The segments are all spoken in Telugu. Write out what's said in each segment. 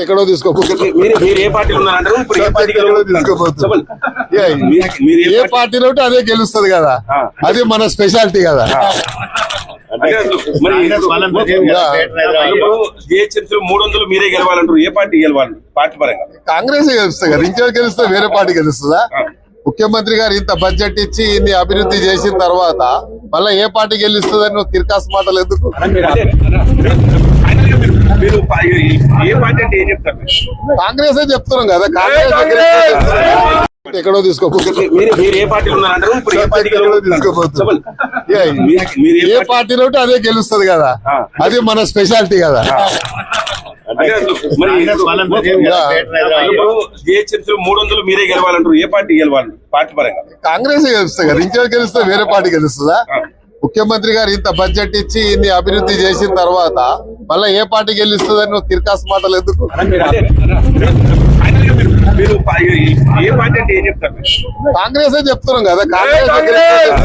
ఎక్కడో తీసుకోపోతుంది. మీరు ఏ పార్టీలో ఉన్నారంటారు? ఇప్పుడు ఏ పార్టీకి ఏ పార్టీలో ఉంటే అదే గెలుస్తుంది కదా, అది మన స్పెషాలిటీ కదా. జిహెచ్ఎంసీ 300 మీరే గెలవాలంటారు. ఏ పార్టీ గెలవాలి పార్టీ పరంగా? కాంగ్రెస్ గెలుస్తుంది కదా, ఇంకెవరు గెలుస్తుంది? వేరే పార్టీ గెలుస్తుందా? ముఖ్యమంత్రి గారు ఇంత బడ్జెట్ ఇచ్చి ఇన్ని అభివృద్ధి చేసిన తర్వాత మళ్ళీ ఏ పార్టీ గెలుస్తుందని నువ్వు తిరకాసు మాటలు ఎందుకు? మీరు ఏ పార్టీ అంటే ఏం చెప్తారు? కాంగ్రెస్ చెప్తున్నాం కదా, కాంగ్రెస్ ఎక్కడో తీసుకోపోతుంది. మీరు ఏ పార్టీలో ఉన్నారంటారు? ఇప్పుడు ఏ పార్టీకి తీసుకోపోతుంది. ఏ పార్టీలో ఉంటే అదే గెలుస్తుంది కదా, అది మన స్పెషాలిటీ కదా. జిహెచ్ఎంసీ 300 మీరే గెలవాలంటారు. ఏ పార్టీ గెలవాలి పార్టీ పరంగా? కాంగ్రెస్ గెలుస్తుంది కదా, ఇంకెవరు గెలుస్తుంది? వేరే పార్టీ గెలుస్తుందా? ముఖ్యమంత్రి గారు ఇంత బడ్జెట్ ఇచ్చి ఇన్ని అభివృద్ధి చేసిన తర్వాత మళ్ళీ ఏ పార్టీ గెలుస్తుందని నువ్వు తిరకాసు మాటలు ఎందుకు? మీరు ఏ పార్టీ అంటే ఏం చెప్తారు? కాంగ్రెస్ చెప్తున్నాం కదా, కాంగ్రెస్.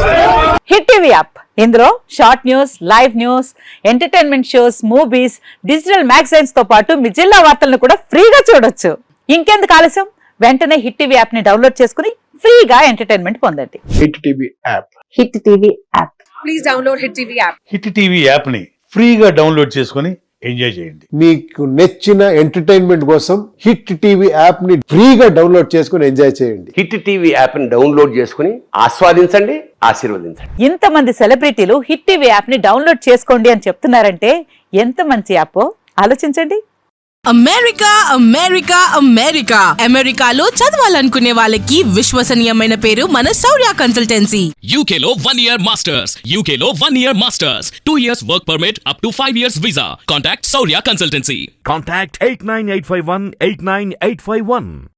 హిట్ టీవీ యాప్, ఇందులో short news, live news, entertainment shows, movies, digital magazines తో పాటు మీ జిల్లా వార్తలను కూడా ఫ్రీగా చూడొచ్చు. ఇంకెందుకు ఆలస్యం, వెంటనే హిట్ టీవీ యాప్ ని డౌన్లోడ్ చేసుకుని ఫ్రీగా ఎంటర్టైన్మెంట్ పొందండి. Hit TV app. Hit TV app. Please download hit TV app. Hit TV app ని ఫ్రీగా డౌన్లోడ్ చేసుకుని ఎంజాయ్ చేయండి. మీకు నచ్చిన ఎంటర్టైన్మెంట్ కోసం హిట్ టీవీ యాప్ ని ఫ్రీగా డౌన్లోడ్ చేసుకుని ఎంజాయ్ చేయండి. హిట్ టీవీ యాప్ ని డౌన్లోడ్ చేసుకుని ఆస్వాదించండి, ఆశీర్వదించండి. ఇంతమంది సెలబ్రిటీలు హిట్ టీవీ యాప్ ని డౌన్లోడ్ చేసుకోండి అని చెప్తున్నారంటే ఎంత మంచి యాప్ ఆలోచించండి. అమెరికా అమెరికా అమెరికా అమెరికాలో చదవాలనుకునే వాళ్ళకి విశ్వసనీయమైన పేరు మన శౌర్య కన్సల్టెన్సీ. UK లో 1 year masters. UK లో 1 year masters. 2 years work permit up to 5 years visa. Contact Saurya Consultancy. Contact 89851 89851.